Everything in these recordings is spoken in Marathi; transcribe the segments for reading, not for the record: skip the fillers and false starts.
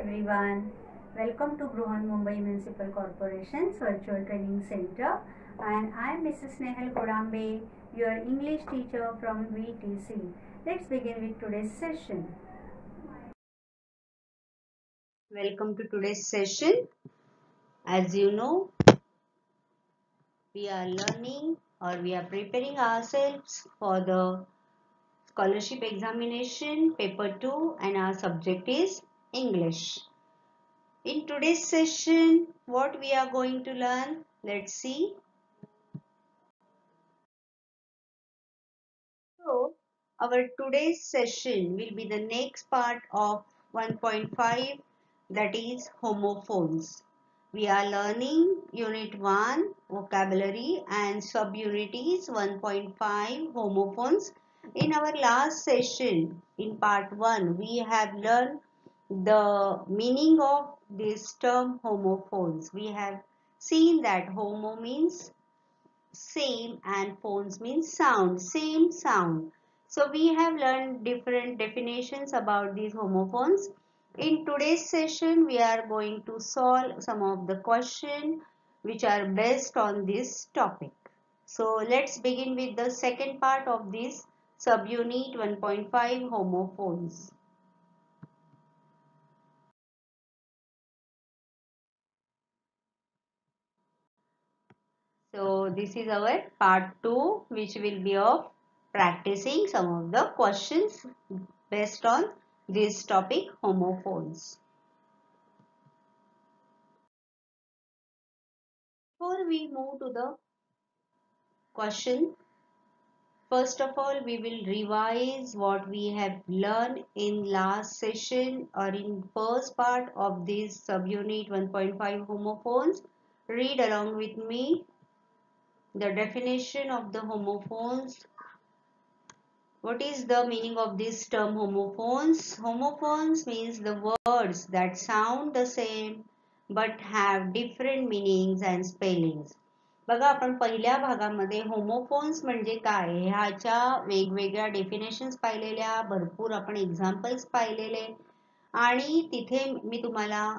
everyone. Welcome to Bruhan Mumbai Municipal Corporation's Virtual Training Center, and I am Mrs. Nehal Kodambe, your English teacher from VTC. Let's begin with today's session. Welcome to today's session. As you know, we are learning or we are preparing ourselves for the scholarship examination paper 2 and our subject is English. In today's session, what we are going to learn? Let's see. So, our today's session will be the next part of 1.5, that is homophones. We are learning Unit 1 vocabulary and subunit is 1.5 homophones. In our last session, in part 1, we have learned the meaning of this term homophones. We have seen that homo means same and phones means sound, same sound. So we have learned different definitions about these homophones. In today's session, we are going to solve some of the questions which are based on this topic. So let's begin with the second part of this subunit 1.5 homophones. So this is our part 2, which will be of practicing some of the questions based on this topic, homophones. Before we move to the question, first of all, we will revise what we have learned in last session or in first part of this subunit 1.5 homophones. Read along with me the definition of the homophones. What is the meaning of this term homophones? Homophones means the words that sound the same but have different meanings and spellings. बघा आपण पहिल्या भागामध्ये होमोफोन्स म्हणजे काय ह्याच्या वेगवेगळ्या डेफिनेशन्स पाहिलेल्या, भरपूर आपण एक्झाम्पल्स पाहिलेले आणि तिथे मी तुम्हाला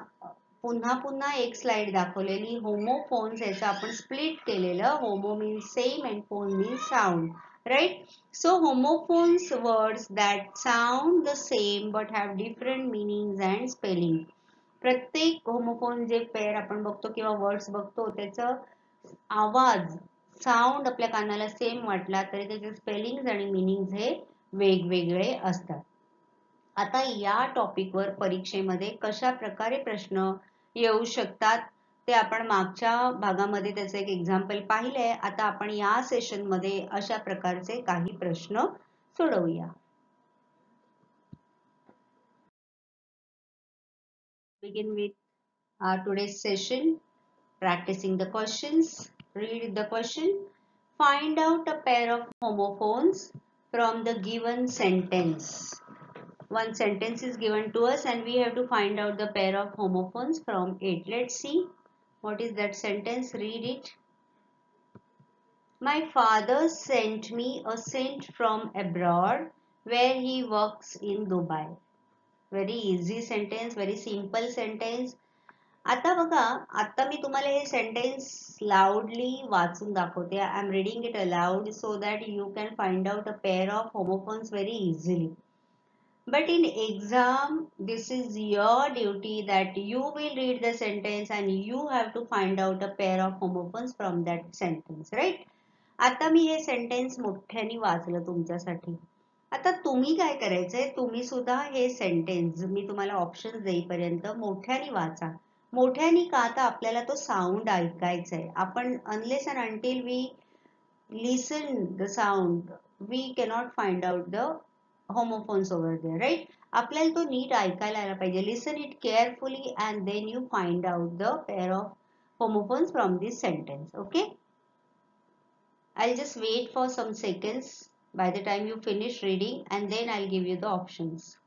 पुन्हा एक स्लाइड दाखवलेली होमोफोन्स याचं आपण स्प्लिट केलेलं. Homo means same and phone means sound. Right? So homophones words that sound the same but have different meanings and spelling. प्रत्येक होमोफोन जे पेअर आपण बघतो किंवा वर्ड्स बघतो त्याचं आवाज साऊंड आपल्या कानाला सेम वाटला तरी त्याचे स्पेलिंग्स आणि मीनिंग्स हे वेगवेगळे असतात. आता या टॉपिकवर परीक्षेमध्ये कशा प्रकारे प्रश्न येऊ शकतात ते आपण मागच्या भागामध्ये त्याचं एक एक्झाम्पल पाहिलंय. आता आपण या सेशन मध्ये अशा प्रकारचे काही प्रश्न सोडवूया. Begin with our today's session, practicing the questions. Read the question. Find out a pair of homophones from the given sentence. One sentence is given to us and we have to find out the pair of homophones from it. Let's see. What is that sentence? Read it. My father sent me a cent from abroad where he works in Dubai. Very easy sentence, very simple sentence. आता बघा, आता मी तुम्हाला हे सेंटेन्स लाऊडली वाचून दाखवते. I am reading it allowed so that you can find out a pair of homophones very easily. But in exam, this is your duty that you will read the sentence and you have to find out a pair of homophones from that sentence, right? आता मी हे सेंटेन्स मोठ्याने वाचलं तुमच्यासाठी. आता तुम्ही काय करायचंय, तुम्ही सुद्धा हे सेंटेन्स मी तुम्हाला ऑप्शन्स देईपर्यंत मोठ्याने वाचा. मोठ्याने का, तर आपल्याला तो साऊंड ऐकायचा आहे. आपण unless and until we listen the sound we cannot find out the homophones over there, right? आपल्याला तो नीट ऐकायला आला पाहिजे. Listen it carefully and then you find out the pair of homophones from this sentence. Okay? I'll just wait for some seconds by the time you finish reading and then I'll give you the options.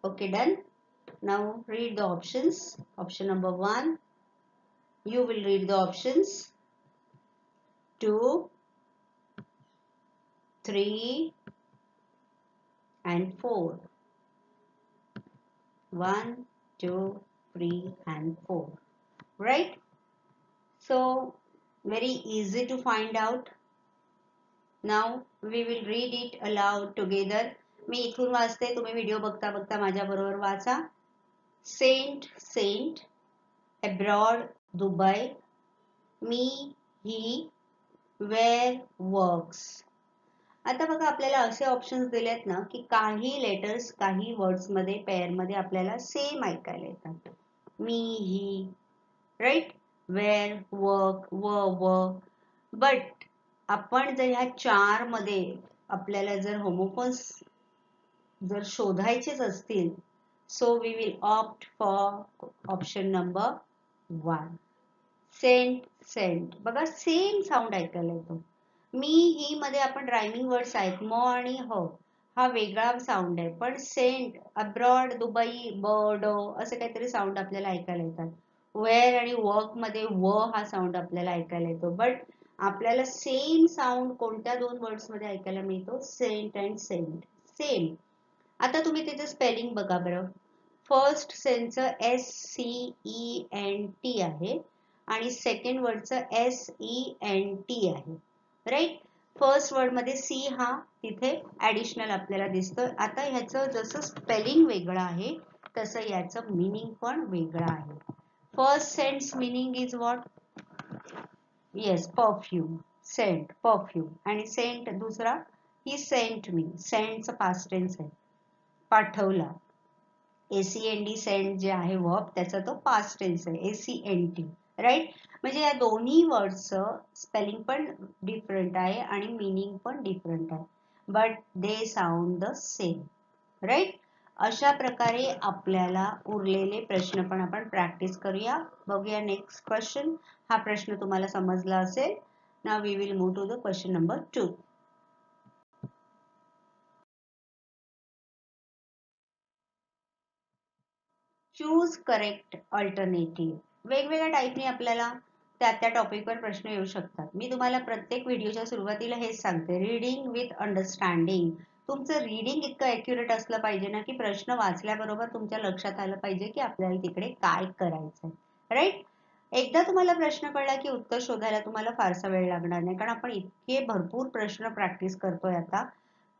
Okay, done? Now read the options. Option number 1. You will read the options. 2, 3, and 4. 1, 2, 3 and 4. Right? So very easy to find out. Now we will read it aloud together. मी इथून वाचते, तुम्ही व्हिडिओ बघता बघता माझ्या बरोबर वाचा. सेंट, सेंट, abroad, दुबई, मी, ही, where, works. आता बघा आपल्याला असे ऑप्शन्स दिलेत ना की काही लेटर्स काही वर्ड्स मध्ये पेअर मध्ये आपल्याला सेम ऐकायला येतात. मी, ही, राईट, वेअर, वर्क, व. बट आपण जर ह्या 4 मध्ये आपल्याला जर होमोफोन्स जर शोधायचेच असतील, so we will opt for option number 1. Scent, sent. बघा सेम साऊंड ऐकायला येतो. मी, ही मध्ये आपण रायमिंग वर्ड्स आहेत, म आणि ह हा वेगळा साऊंड आहे, पण सेंट, अब्रॉड, दुबई, बर्ड असे काहीतरी साऊंड आपल्याला ऐकायला येतात. वेअर आणि वर्क मध्ये व हा साऊंड आपल्याला ऐकायला येतो. बट आपल्याला सेम साऊंड कोणत्या 2 वर्ड्स मध्ये ऐकायला मिळतो? Scent and sent. सेम. आता तुम्ही त्याचं स्पेलिंग बघा बरं. फर्स्ट सेंटचं SCENT आहे आणि सेकंड वर्डचं SENT आहे. राईट? फर्स्ट वर्ड मध्ये सी हा तिथे ऍडिशनल आपल्याला दिसतं. आता ह्याचं जसं स्पेलिंग वेगळं आहे तसं याचं मीनिंग पण वेगळं आहे. First scent's meaning is what? Yes, perfume. Scent, perfume. आणि सेंट दुसरा, ही सेंट मी. सेंटचं पास्ट टेन्स आहे, पाठवला. ACND सेंट जे आहे वर्ब त्याचा तो पास्ट टेन्स आहे, ACNT. राईट? म्हणजे या दोन्ही वर्ड्सचं स्पेलिंग पण डिफरंट आहे आणि मीनिंग पण डिफरंट आहे, but they sound the same. Right? अशा प्रकारे आपल्याला उरलेले प्रश्न पण आपण प्रॅक्टिस करूया. बघूया नेक्स्ट क्वेश्चन. हा प्रश्न तुम्हाला समजला असेल. Now we will move to the question number 2. Choose correct alternative. वेगवेगळ्या टाईपने आपल्याला त्या टॉपिकवर प्रश्न येऊ शकतात. मी तुम्हाला प्रत्येक व्हिडिओच्या सुरुवातीला हेच सांगते, रीडिंग विथ अंडरस्टँडिंग. तुमचं रीडिंग इतकं ॲक्युरेट असलं पाहिजे ना की प्रश्न वाचल्याबरोबर तुमच्या लक्षात आलं पाहिजे की आपल्याला तिकडे काय करायचंय. राईट? एकदा तुम्हाला प्रश्न कळला की उत्तर शोधायला तुम्हाला फारसा वेळ लागणार नाही, कारण आपण इतके भरपूर प्रश्न प्रॅक्टिस करतोय आता.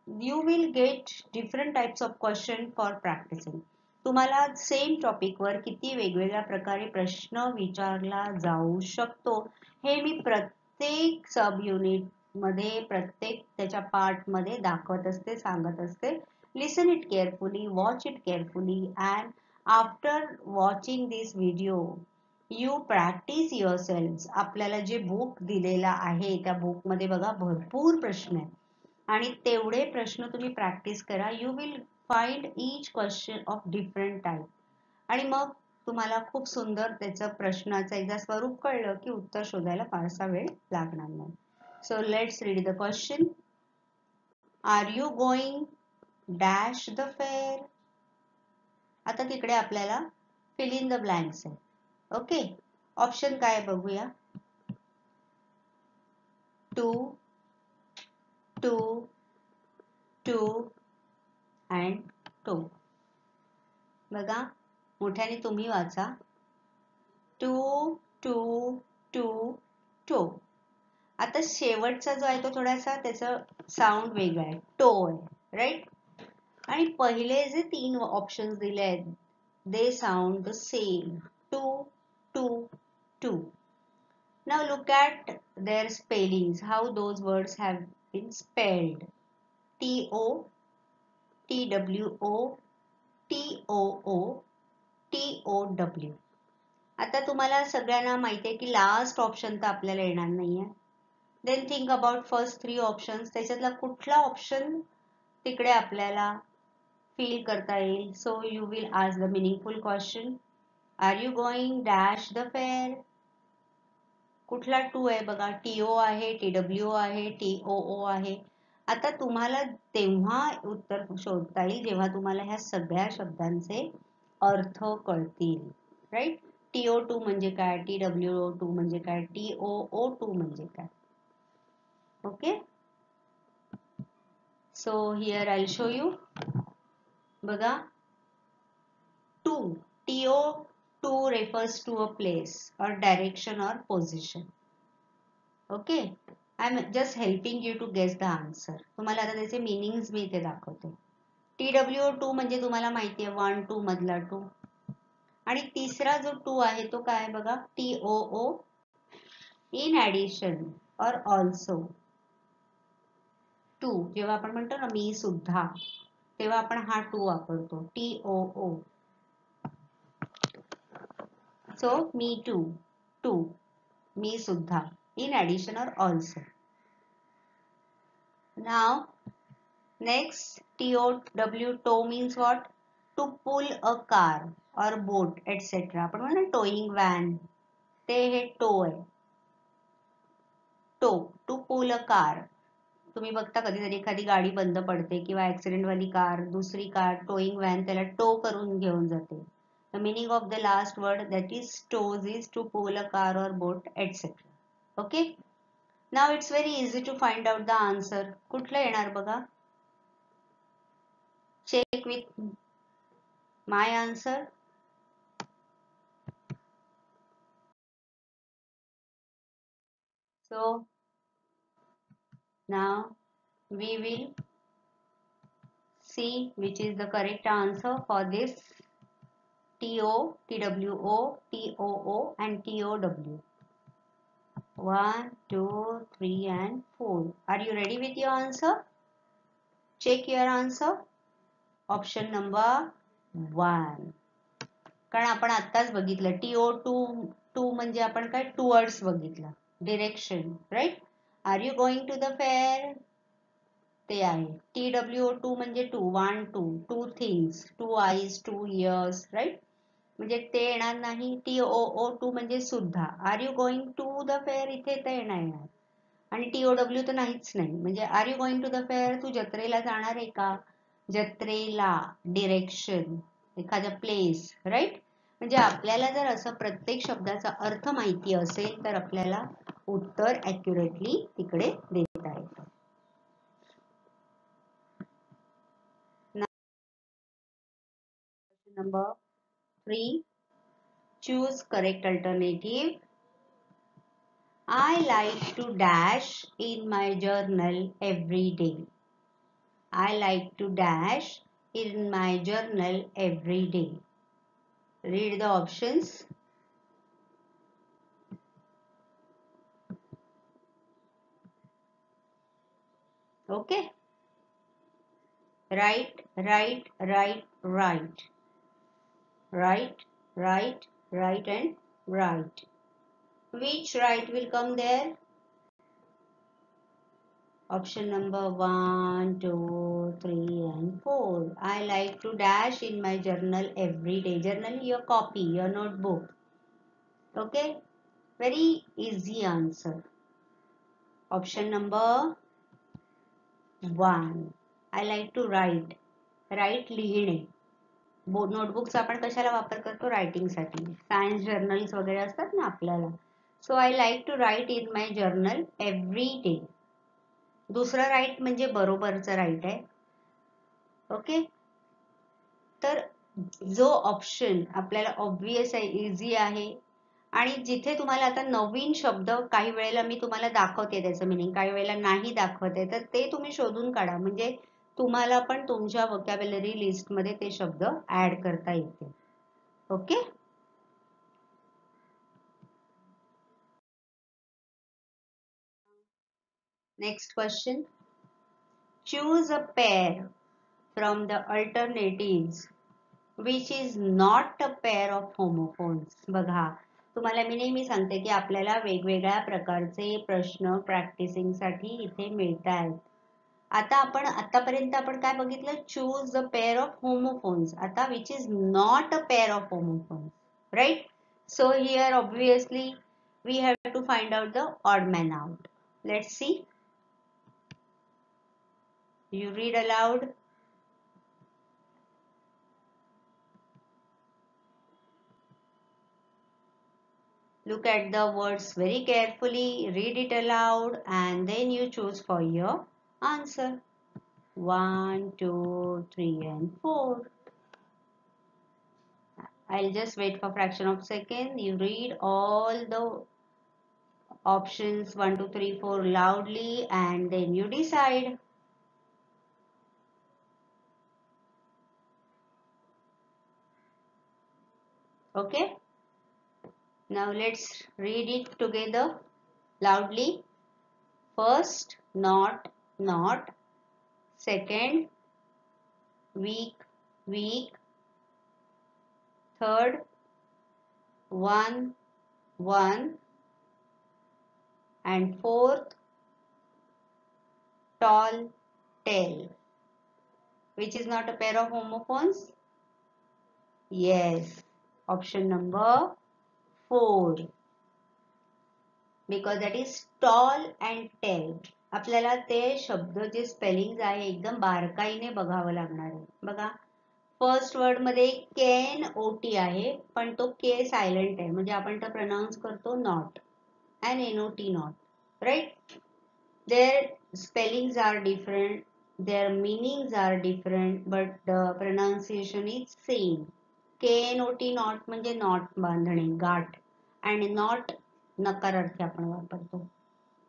You will get different types of question for practising. तुम्हाला सेम टॉपिकवर किती वेगवेगळ्या प्रकारे प्रश्न विचारला जाऊ शकतो हे मी प्रत्येक सब युनिट मध्ये प्रत्येक त्याच्या पार्ट मध्ये दाखवत असते, सांगत असते. Listen it carefully, watch it carefully, and after watching this video you practice yourself. आपल्याला जे बुक दिलेला आहे त्या बुक मध्ये बघा भरपूर प्रश्न आहेत आणि तेवढे प्रश्न तुम्ही प्रॅक्टिस करा. You will find each question of different type आणि मग तुम्हाला खूप सुंदर त्याचं प्रश्नाचं एकदा स्वरूप कळलं की उत्तर शोधायला फारसा वेळ लागणार नाही. So let's read the question. Are you going dash the fair? आता तिकडे आपल्याला फिल इन द ब्लँक्स आहे. ओके, ऑप्शन काय बघूया. 2, 2, 2 and 2. बघा, मोठ्याने तुम्ही वाचा. 2, 2, 2, 2. आता शेवटचा जो आहे तो थोडासा त्याचा साऊंड वेगळा आहे, टो आहे. राईट? आणि पहिले जे 3 ऑप्शन्स दिले आहेत दे sound the same. 2, 2, 2. Now look at their spellings, how those words have been spelled. T-O, T-W-O, T-O-O, T-O-W. आता तुम्हाला सगळ्यांना माहिती आहे की लास्ट ऑप्शन तर आपल्याला येणार नाहीये. Then think about first 3 options. त्याच्यातला कुठला ऑप्शन तिकडे आपल्याला फील करता येईल. So you will ask the meaningful question. Are you going dash the fair? कुठला 2 आहे बघा. TO आहे, TWO आहे, TOO आहे. आता तुम्हाला तेव्हा उत्तर शोधता येईल जेव्हा तुम्हाला ह्या सगळ्या शब्दांचे अर्थ कळतील. राईट? TO2 म्हणजे काय, TWO2 म्हणजे काय, TOO2 म्हणजे काय. Okay, So here I'll show you. बघा, to, to refers to a place or direction or position. Okay, I'm just helping you to guess the answer. तुम्हाला आता त्याचे मीनिंग्स मी इथे दाखवते. TWO2 म्हणजे तुम्हाला माहिती आहे 1 2 मधला 2. आणि तिसरा जो 2 आहे तो काय आहे बघा, TOO, in addition or also. 2 जेव्हा आपण म्हणतो ना मी सुद्धा, तेव्हा आपण हा 2 वापरतो, TOO. So me too, 2, मी सुद्धा, in addition or also. Now next, TOW, tow means what? To pull a car or boat etc. आपण म्हणतो ना towing van, ते हे tow आहे. tow, to pull a car. तुम्ही बघता कधीतरी एखादी गाडी बंद पडते किंवा ऍक्सिडेंट वाली कार, दुसरी कार टोईंग व्हॅन त्याला टो करून घेऊन जाते. The meaning of the last word, that is tows, is to pull a car or boat etc. Okay, now it's very easy to find out the answer. कुठलं येणार बघा, check with my answer. So now we will see which is the correct answer for this TO, TWO, TOO and TOW. 1 2 3 and 4. Are you ready with your answer? Check your answer. Option number 1. कारण आपण आत्ताच बघितलं TO2 म्हणजे आपण काय टुवर्ड्स बघितलं, direction, right. Are you going to the fair, ते आहे. TWO2 म्हणजे 2 1 2 2 थिंग्स, 2 आईज 2 इयर्स, राईट, म्हणजे ते येणार नाही. TOO2 म्हणजे सुद्धा. Are you going to the fair, इथे ते येणार. आणि TOW तर नाहीच नाही, म्हणजे are you going to the fair, तू जत्रेला जाणार आहे का, जत्रेला, डिरेक्शन, एखादा प्लेस, राईट. म्हणजे आपल्याला जर असं प्रत्येक शब्दाचा अर्थ माहिती असेल तर आपल्याला उत्तर ॲक्युरेटली तिकडे देता येतं. Number 3, choose correct alternative. I like to dash in my journal every day. I like to dash in my journal every day. Read the options. Okay. Right, right, right, right. Right, right, right and right. Which right will come there? Option number 1, 2, 3 and 4. I like to dash in my journal every day. Journal, your copy, your notebook. Okay, very easy answer. Option number 1. I like to write. Write, लिहिणे. नोटबुकचा आपण कशाला वापर करतो, रायटिंगसाठी. सायन्स जर्नल्स वगैरे असतात ना आपल्याला. So I like to write in my journal every day. दुसरं राईट म्हणजे बरोबरचं राईट आहे. ओके, तर जो ऑप्शन आपल्याला ऑब्वियस आहे, इझी आहे, आणि जिथे तुम्हाला आता नवीन शब्द काही वेळेला मी तुम्हाला दाखवते त्याचं मिनिंग, काही वेळेला नाही दाखवते, तर ते तुम्ही शोधून काढा, म्हणजे तुम्हाला पण तुमच्या व्होकॅब्युलरी लिस्टमध्ये ते शब्द ऍड करता येतील. Okay, next question. Choose a pair from the alternatives which is not a pair of homophones. बघा, तुम्हाला मी नेहमी सांगते की आपल्याला वेगवेगळ्या प्रकारचे प्रश्न प्रॅक्टिसिंगसाठी इथे मिळत आहेत. आता आपण आतापर्यंत आपण काय बघितलं, choose the pair of homophones. आता which is not a pair of homophones, right. So here obviously we have to find out the odd man out. Let's see. You read aloud. Look at the words very carefully, read it aloud, and then you choose for your answer. 1, 2, 3 and 4. I'll just wait for fraction of second. You read all the options 1, 2, 3, 4 loudly and then you decide. Okay. Now let's read it together loudly. First, not, not. Second, weak, weak. Third, one, one. And fourth, tall, tall. Which is not a pair of homophones? Yes. Option number 4. Because that is tall and tall. आपल्याला ते शब्द जे स्पेलिंग आहे एकदम बारकाईने बघावं लागणार आहे. बघा फर्स्ट वर्ड मध्ये कॅन ओटी आहे पण तो के सायलेंट आहे म्हणजे आपण तो प्रोनाउन्स करतो not and not not, right? Their spellings are different, their meanings are different, but the pronunciation is same. KNOT not म्हणजे नॉट बांधणे गाठ आणि नॉट नकारार्थी आपण वापरतो.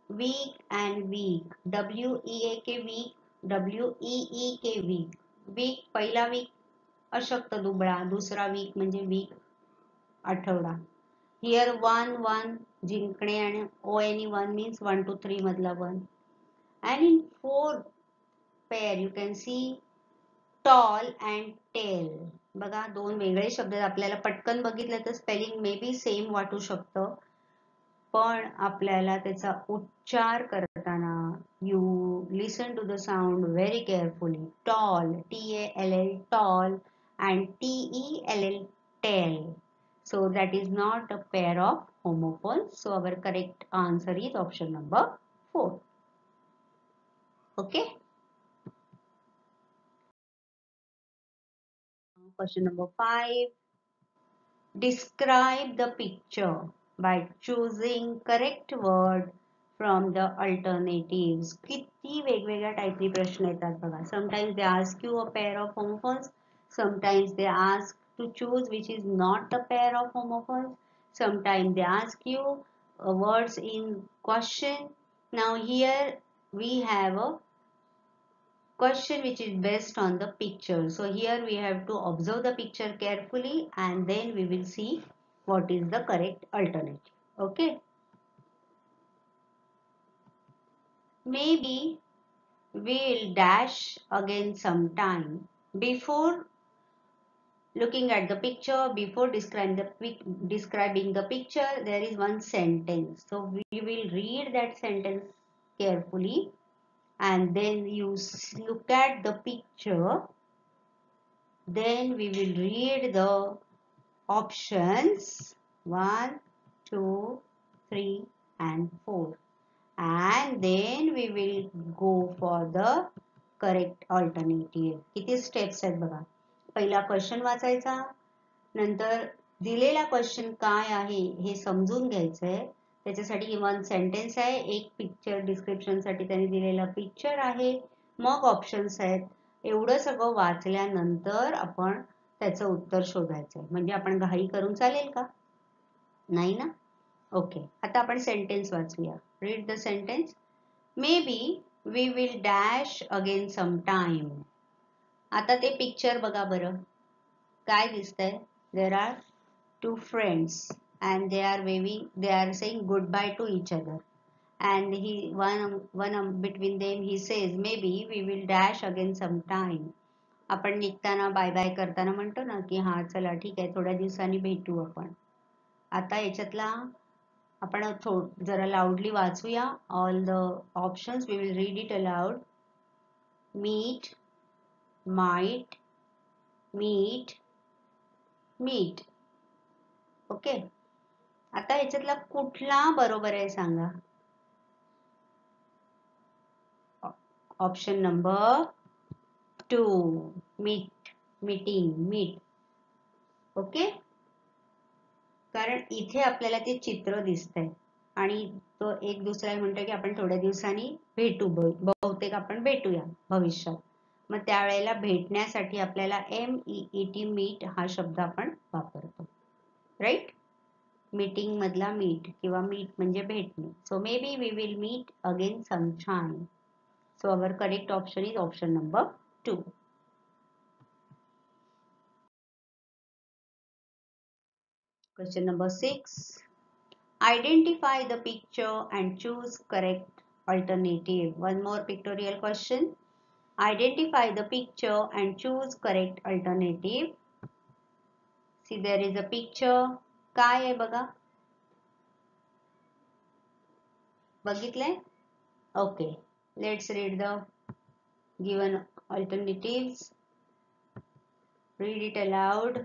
Week and weak, WEAK weak, WEEK weak. Week पहिला वीक अशक्त दुबळा, दूसरा वीक म्हणजे वीक आठवडा. Here 1 1 जिंकणे आणि ONE 1 means 1 to 3 मधला 1. And in 4 pair you can see tall and tall. बघा दोन वेगळे शब्द आपल्याला पटकन बघितलं तर स्पेलिंग मे बी सेम वाटू शकतं पण आपल्याला त्याचा उच्चार करताना you listen to the sound very carefully. Tall TALL tall and TELL tall. So that is not a pair of homophones. So our correct answer is option number 4. Okay. Question number 5. Describe the picture by choosing correct word from the alternatives. किती वेगवेगळ्या टाइपचे प्रश्न येतात बघा. Sometimes they ask you a pair of homophones. Sometimes they ask to choose which is not a pair of homophones. Sometimes they ask you words in question. Now here we have a question which is based on the picture. So here we have to observe the picture carefully and then we will see what is the correct alternative. Okay. Maybe we'll dash again sometime. Before looking at the picture, before describing the picture, there is one sentence. So we will read that sentence carefully and then you look at the picture. Then we will read the options 1, 2, 3 and 4 and then we will go for the correct alternative. किती स्टेप्स आहेत बघा. पहिला क्वेश्चन वाचायचा, नंतर दिलेला क्वेश्चन काय आहे हे समजून घ्यायचंय. त्याच्यासाठी वन सेंटेन्स आहे, एक पिक्चर डिस्क्रिप्शन साठी त्यांनी दिलेला पिक्चर आहे, मग ऑप्शन्स आहेत. एवढं सगळं वाचल्यानंतर आपण त्याचं उत्तर शोधायचंय. म्हणजे आपण घाई करून चालेल का? नाही ना. ओके. आता आपण सेंटेन्स वाचूया. Read the sentence. May be we will dash again some time. आता ते पिक्चर बघा बरं. काय दिसतंय? There are two friends and they are saying goodbye to each other and one between them he says maybe we will dash again sometime. आपण निघताना बाय बाय करताना म्हणतो ना की हा चला ठीक आहे थोड्या दिवसांनी भेटू आपण. आता याच्यातला आपण जरा लाऊडली वाचूया. All the options we will read it aloud. Meet, might, meet, meet. Okay. आता ह्याच्यातला कुठला बरोबर आहे सांगा. Option number 2 meet, meeting, meet. Okay. कारण इथे आपल्याला ते चित्र दिसतंय आणि तो एक दुसऱ्याला म्हणतोय की आपण थोड्या दिवसांनी भेटू, बहुतेक आपण भेटूया भविष्यात. मग त्यावेळेला भेटण्यासाठी आपल्याला MEET मीट हा शब्द आपण वापरतो. राईट? मीटिंग मधला मीट किंवा मीट म्हणजे भेटणे. So may B we will meet again sometime. So our correct option is option number 2. Question number 6. Identify the picture and choose correct alternative. One more pictorial question. Identify the picture and choose correct alternative. See, there is a picture. काय आहे बघा? बघितलंय? Okay. Let's read the given alternatives. Read it aloud.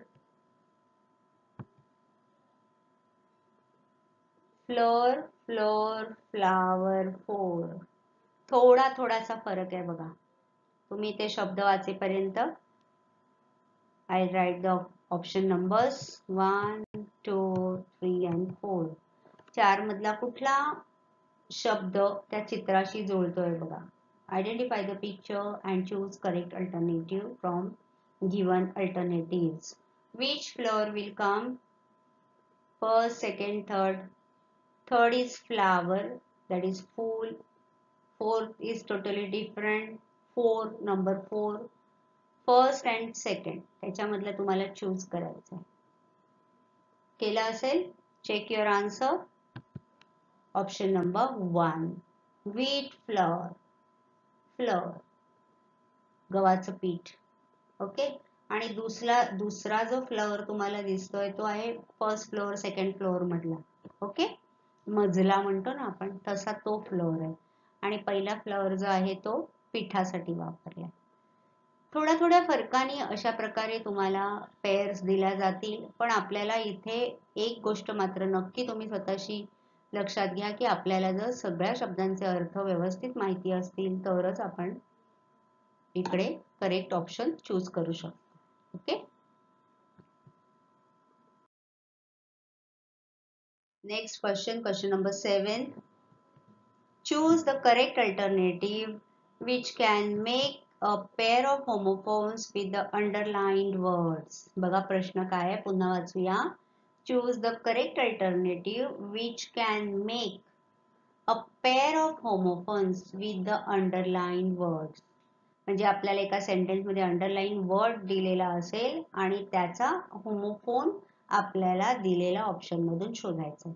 Floor, floor, flower, four. थोडासा फरक आहे बघा. तुम्ही ते शब्द वाचेपर्यंत I write the option numbers 1, 2, 3 and 4. 4 मधला कुठला शब्द त्या चित्राशी जुळतोय बघा. Identify the picture and choose correct alternative from given alternatives. Which flower will come first, second, third? Third is flower, that is fool. Fourth is totally different. Number 4. First and second त्याच्यामधलं तुम्हाला चूज करायचं आहे. केलं असेल? Check your answer. Option number 1 wheat flour. Flour गव्हाचं पीठ. ओके. आणि दुसरा जो फ्लॉवर तुम्हाला दिसतोय तो आहे फर्स्ट फ्लोअर सेकंड फ्लोअर मधला. ओके. मजला म्हणतो ना आपण तसा तो फ्लॉवर आहे. आणि पहिला फ्लॉवर जो आहे तो पिठासाठी वापरला. थोड्या फरकाने अशा प्रकारे तुम्हाला पेअर्स दिल्या जातील. पण आपल्याला इथे एक गोष्ट मात्र नक्की तुम्ही स्वतःशी लक्षात घ्या की आपल्याला जर सगळ्या शब्दांचे अर्थ व्यवस्थित माहिती असतील तरच आपण इकडे करेक्ट ऑप्शन चूज करू शकतो. Okay. Next question number 7. Choose the correct alternative which can make a pair of homophones with the underlined words. बघा प्रश्न काय आहे पुन्हा वाचूया. Choose the correct alternative which can make a pair of homophones with the underlined words. म्हणजे आपल्याला एका सेंटेन्स मध्ये अंडरलाईन वर्ड दिलेला असेल आणि त्याचा होमोफोन आपल्याला दिलेल्या ऑप्शन मधून शोधायचा.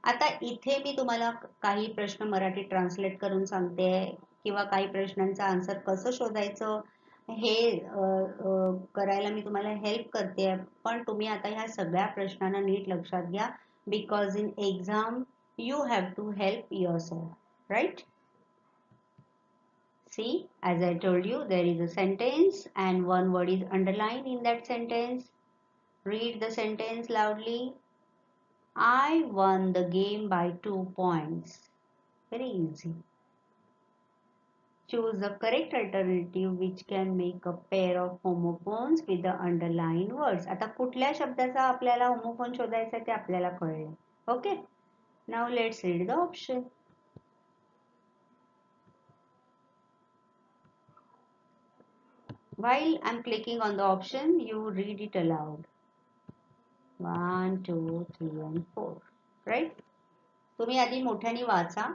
आता इथे मी तुम्हाला काही प्रश्न मराठी ट्रान्सलेट करून सांगते किंवा काही प्रश्नांचं आन्सर कसं शोधायचं हे करायला मी तुम्हाला हेल्प करते. पण तुम्ही आता ह्या सगळ्या प्रश्नांना नीट लक्षात घ्या. Because in exam you have to help yourself. Right? See, as I told you, there is a sentence and one word is underlined in that sentence. Read the sentence loudly. I won the game by 2 points. Very easy. Choose the correct alternative which can make a pair of homophones with the underlined words. आता कुठल्या शब्दाचा आपल्याला होमोफोन शोधायचा ते आपल्याला कळले. Okay. Now let's read the option. While I'm clicking on the option, you read it aloud. 1, 2, 3 and 4. Right? तुम्ही आधी मोठ्याने वाचा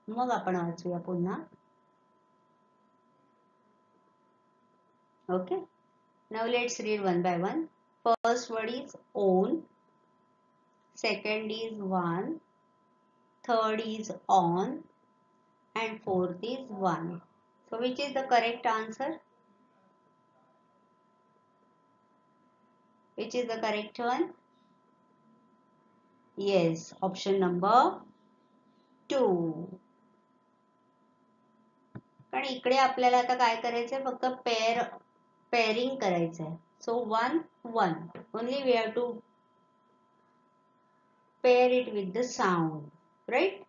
मग आपण वाचूया पुन्हा. Okay. Now let's read one by one. First word is own. Second is one. Third is on. And fourth is one. So which is the correct answer? Which is the correct one? Yes, option number 2. कारण इकडे आपल्याला आता काय करायचंय फक्त pairing करायचंय. So 1 1 only we have to pair it with the sound, right?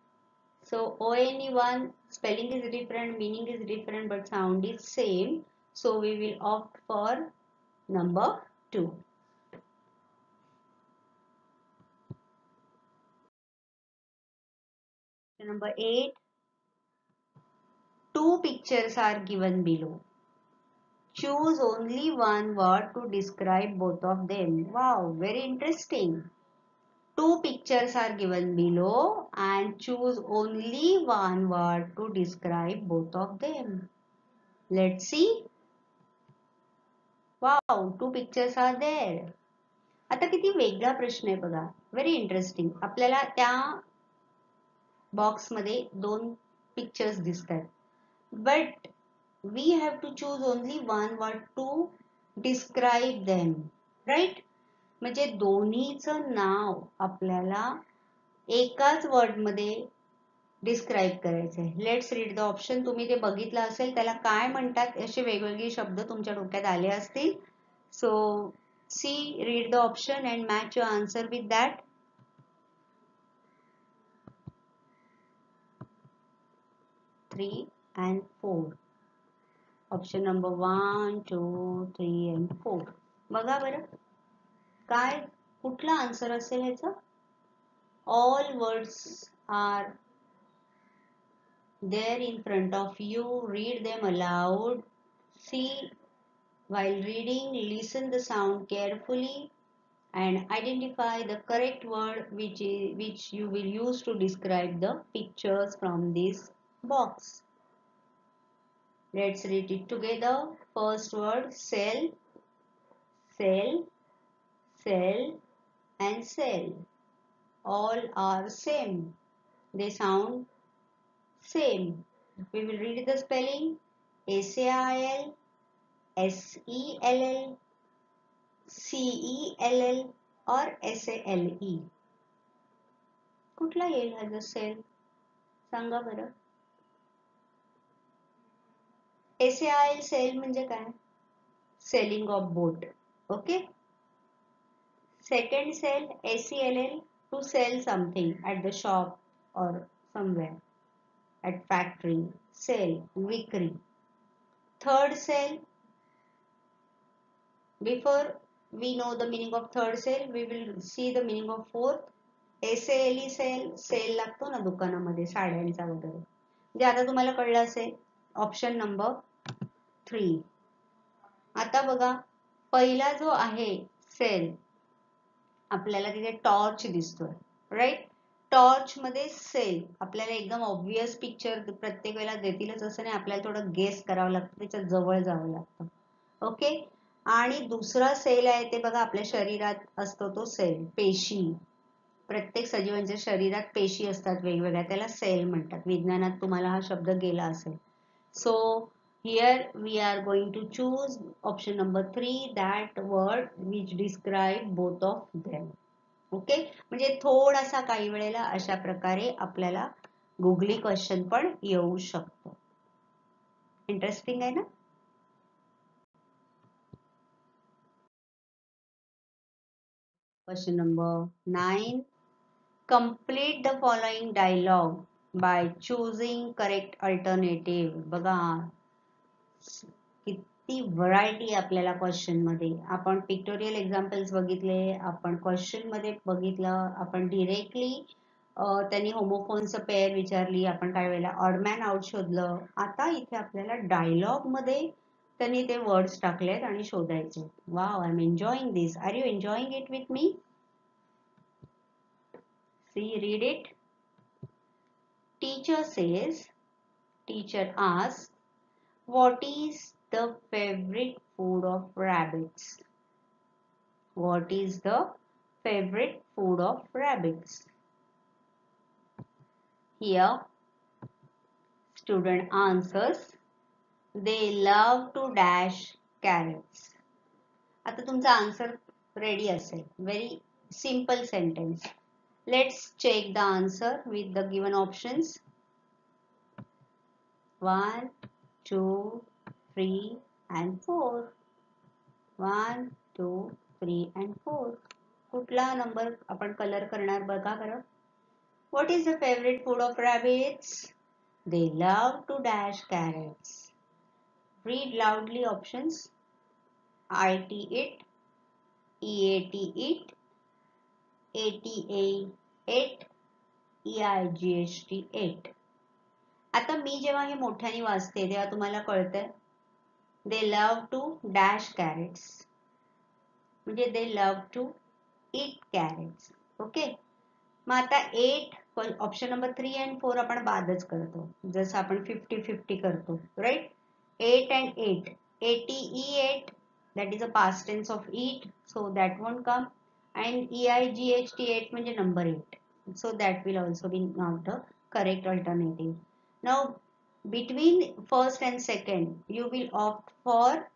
So one spelling is different, meaning is different, but sound is same. So we will opt for number 2. Number 8. 2 pictures are given below. Choose only one word to describe both of them. Wow, very interesting. Two pictures are given below and choose only one word to describe both of them. Let's see. Wow, two pictures are there. आता किती वेगळा प्रश्न आहे बघा. Very interesting. आपल्याला त्या बॉक्समध्ये दोन पिक्चर्स दिसतात. But we have to choose only one word to describe them. Right? म्हणजे दोन्हीचं नाव आपल्याला एकाच वर्डमध्ये डिस्क्राईब करायचं आहे. Let's read the option. तुम्ही ते बघितलं असेल, त्याला काय म्हणतात असे वेगवेगळे शब्द तुमच्या डोक्यात आले असतील. So see, read the option and match your answer with that. Three and four. Option number 1, 2, 3 and 4. बघा बरं काय कुठला आन्सर असेल ह्याचा. All words are there in front of you. Read them aloud. See, while reading, listen the sound carefully and identify the correct word which you will use to describe the pictures from this box. Let's read it together. First word, cell, cell, cell and cell. All are same. They sound same. We will read the spelling. SAIL, SELL, CELL or SALE. कुठला येईल हा जो सेल? सांगा बरं. SAIL सेल म्हणजे काय? Selling of boat. Okay. Second cell, SELL, to sell something at the shop or somewhere, at factory. Sell, vikri. Third cell, before we know the meaning of third cell, we will see the meaning of fourth. SALE sale, sale लागतो ना दुकानामध्ये साड्यांचा वगैरे. जे आता तुम्हाला कळलं असेल. Option number 3. आता बघा पहिला जो आहे सेल, आपल्याला तिथे टॉर्च दिसतोय. राईट? टॉर्च मध्ये सेल आपल्याला एकदम ऑब्वियस पिक्चर प्रत्येक वेळेला देतीलच असं नाही, आपल्याला थोडं गेस करावं लागतं, त्याच्या जवळ जावं लागतं. ओके. आणि दुसरा सेल आहे ते बघा आपल्या शरीरात असतो तो सेल, पेशी. प्रत्येक सजीवांच्या शरीरात पेशी असतात वेगवेगळ्या, त्याला सेल म्हणतात. विज्ञानात तुम्हाला हा शब्द गेला असेल. So here we are going to choose option number 3, that word which describe both of them. Okay. म्हणजे थोडासा काही वेळेला अशा प्रकारे आपल्याला गुगली क्वेश्चन पण येऊ शकतो. इंटरेस्टिंग आहे ना. Question number 9. Complete the following dialogue by choosing correct alternative. बघा किती व्हरायटी आपल्याला क्वेश्चन मध्ये. आपण पिक्टोरियल एक्झाम्पल्स बघितले, आपण क्वेश्चन मध्ये बघितलं, आपण डिरेक्टली त्यांनी होमोफोनचं पेअर विचारली, आपण काही वेळेला ऑड मॅन आउट शोधलं. आता इथे आपल्याला डायलॉग मध्ये त्यांनी ते वर्ड्स टाकलेत आणि शोधायचे. Wow, I am enjoying this. Are you enjoying it with me? See, read it. Teacher says, teacher asks, what is the favorite food of rabbits? What is the favorite food of rabbits? Here, student answers, they love to dash carrots. आता तुमचा आन्सर रेडी असेल. Very simple sentence. Let's check the answer with the given options. 1, 2, 3 and 4. 1, 2, 3 and 4. कुठला नंबर आपण कलर करणार बघा बरं. What is the favorite food of rabbits? They love to dash carrots. Read loudly options. IT it, EAT it, ATA 8, EIGHT 8. आता मी जेव्हा हे मोठ्याने वाचते तेव्हा तुम्हाला कळतंय they love to dash carrots, म्हणजे they love to eat carrots. Okay, मग आता 8 ऑप्शन नंबर 3 and 4 आपण बादच करतो, जसं आपण 50-50 करतो, right. 8 and 8, 88, that is a past tense of eat, so that won't come. And EIGHT 8 म्हणजे number 8, so that will also be not the correct alternative. Now between first and second you will opt for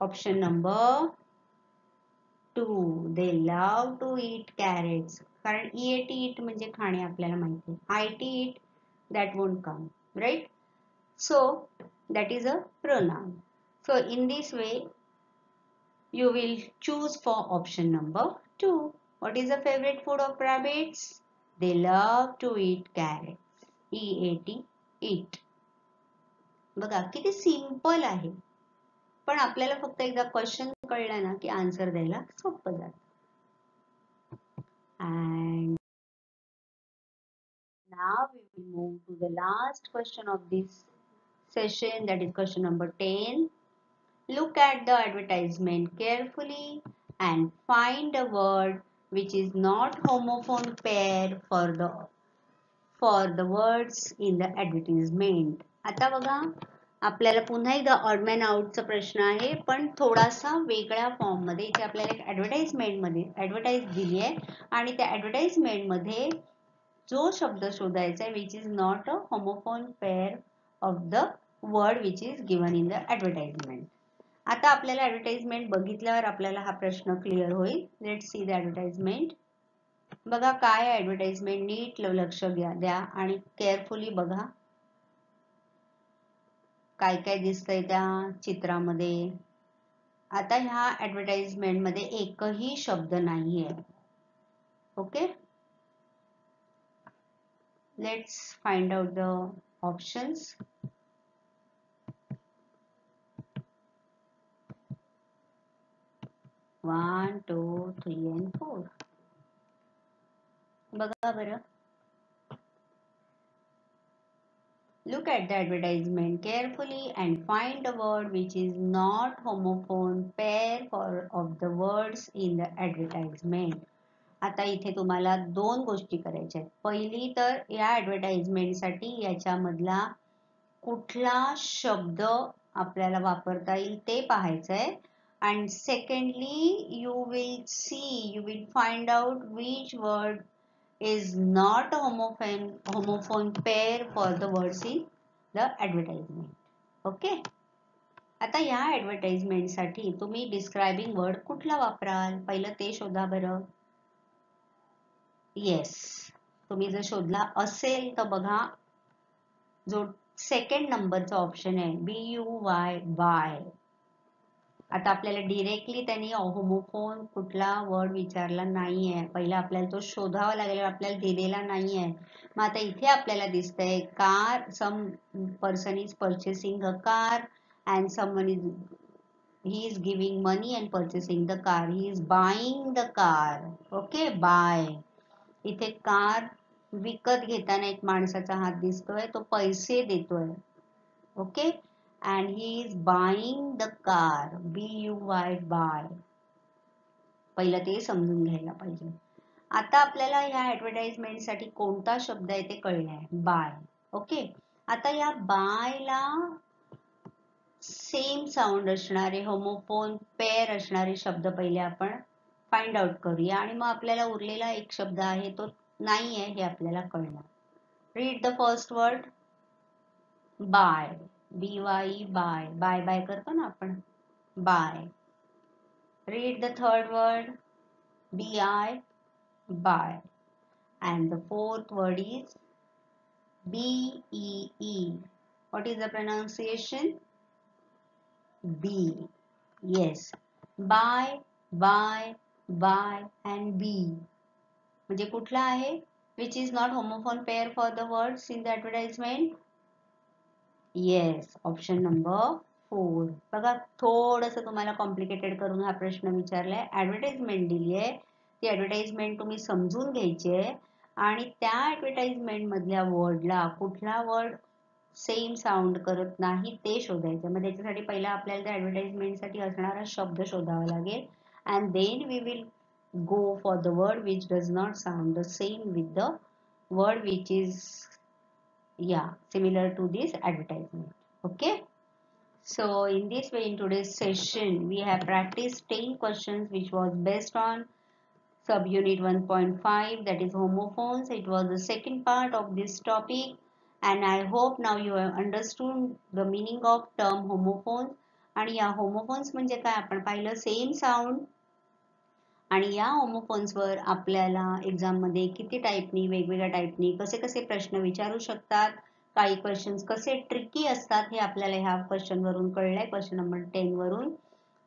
option number 2, they love to eat carrots, कारण EAT eat म्हणजे खाणे आपल्याला माहिती आहे. IT eat, that won't come, right? So that is a pronoun. So in this way you will choose for option number 2. What is the favorite food of rabbits? They love to eat carrots. EAT eat. बघा किती सिंपल आहे, पण आपल्याला फक्त एकदा क्वेश्चन कळला ना की आन्सर द्यायला सोपं जातं. And now we will move to the last question of this session, that is question number 10. Look at the advertisement carefully and find a word which is not homophone pair for the words in the advertisement. आता बघा आपल्याला पुन्हा एकदा ऑड मॅन आउटचा प्रश्न आहे, पण थोडासा वेगळ्या फॉर्म मध्ये. इथे आपल्याला एक ऍडव्हर्टाइजमेंट मध्ये ऍडव्हर्टाइज दिली आहे आणि त्या ऍडव्हर्टाइजमेंट मध्ये जो शब्द शोधायचा आहे which is not a homophone pair of the word which is given in the advertisement. आता आपल्याला ऍडव्हर्टाइजमेंट बघितल्यावर आपल्याला हा प्रश्न क्लिअर होईल. Let's see the advertisement. बघा काय ऍडव्हर्टाइजमेंट, नीट लक्ष द्या आणि केअरफुली बघा काय काय दिसतंय त्या चित्रामध्ये. आता ह्या ऍडव्हर्टाइजमेंट मध्ये एकही शब्द नाहीये. Okay, let's find out the options. One, two, three, and 4. बघा बरं. Look at the advertisement carefully and find a word which is not homophone pair of the words in the advertisement. आता इथे तुम्हाला दोन गोष्टी करायच्या आहेत. पहिली तर या ऍडव्हर्टाइजमेंट साठी याच्यामधला कुठला शब्द आपल्याला वापरता येईल ते पाहायचं आहे. And secondly, you will find out which word is not a homophone pair for the words in the advertisement. Okay. आता या ऍडव्हर्टाइजमेंट साठी तुम्ही डिस्क्रायबिंग वर्ड कुठला वापराल, पहिलं ते शोधा बरं. येस, तुम्ही जर शोधला असेल तर बघा जो सेकंड नंबरचा ऑप्शन आहे BUY, बाय. आता आपल्याला डिरेक्टली त्यांनी होमोफोन कुठला वर्ड विचारला नाहीये, पहिला आपल्याला तो शोधावा लागेल, आपल्याला दिलेला नाहीये. मग आता इथे आपल्याला दिसतंय car, some person is purchasing a car and someone is he is giving money and purchasing the car. He is buying the car. Okay, buy. इथे कार विकत घेताना एक माणसाचा हात दिसतोय, तो पैसे देतोय. Okay, and he is buying the car. BUY, buy. पहिलं ते समजून घ्यायला पाहिजे. आता आपल्याला ह्या ऍडव्हर्टाइजमेंट साठी कोणता शब्द आहे ते कळलंय, बाय. ओके, आता या बायला सेम साऊंड असणारे होमोफोन पेअर असणारे शब्द पहिले आपण फाइंड आउट करूया आणि मग आपल्याला उरलेला एक शब्द आहे तो नाही आहे हे आपल्याला कळणार. Read the first word by. BY, by. Bye bye करतो ना आपण, bye. Read the third word BI, buy. And the fourth word is BEE. What is the pronunciation? B. Yes. Buy, buy, buy and B. म्हणजे कुठला आहे? Which is not homophone pair for the words in the advertisement? Yes. Option number 4. बघा थोडंसं तुम्हाला कॉम्प्लिकेटेड करून हा प्रश्न विचारलाय. ऍडव्हर्टाइजमेंट दिली आहे, ती ऍडव्हर्टाइजमेंट तुम्ही समजून घ्यायची आहे आणि त्या ऍडव्हर्टाइजमेंट मधल्या वर्डला कुठला वर्ड सेम साऊंड करत नाही ते शोधायचं. मग त्याच्यासाठी पहिला आपल्याला त्या ॲडव्हर्टाइजमेंटसाठी असणारा शब्द शोधावा लागेल and then we will go for the word which does not sound the same with the word which is similar to this advertisement. Okay, so in this way, in today's session we have practiced 10 questions which was based on subunit 1.5, that is homophones. It was the second part of this topic, and I hope now you have understood the meaning of term homophones. आणि या homophones म्हणजे काय आपण पाहिलं, सेम साऊंड. आणि या होमोफोन्सवर आपल्याला एक्झाममध्ये किती टाईपनी, वेगवेगळ्या टाईपनी कसे कसे प्रश्न विचारू शकतात, काही क्वेश्चन्स कसे ट्रिकी असतात हे आपल्याला ह्या क्वेश्चनवरून कळलंय, क्वेश्चन नंबर 10 वरून.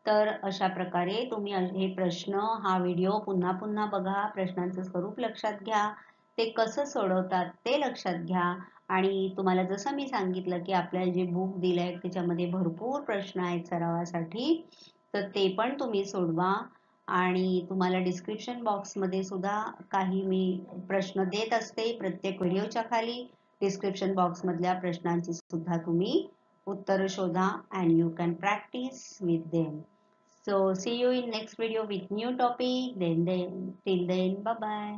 तर अशा प्रकारे तुम्ही हे प्रश्न, हा व्हिडिओ पुन्हा पुन्हा बघा, प्रश्नांचं स्वरूप लक्षात घ्या, ते कसं सोडवतात ते लक्षात घ्या. आणि तुम्हाला जसं मी सांगितलं की आपल्याला जे बुक दिलंय त्याच्यामध्ये भरपूर प्रश्न आहेत सरावासाठी, तर ते पण तुम्ही सोडवा. आणि तुम्हाला डिस्क्रिप्शन बॉक्समध्ये सुद्धा काही मी प्रश्न देत असते प्रत्येक व्हिडिओच्या खाली. डिस्क्रिप्शन बॉक्समधल्या प्रश्नांची सुद्धा तुम्ही उत्तर शोधा and you can practice with them. So see you in next video with new topic. Till then bye bye.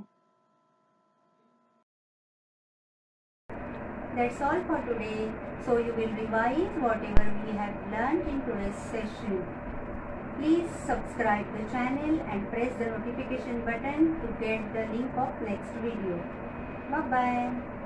That's all for today. So you will revise whatever we have learned in today's session. Please subscribe the channel and press the notification button to get the link of next video. Bye bye.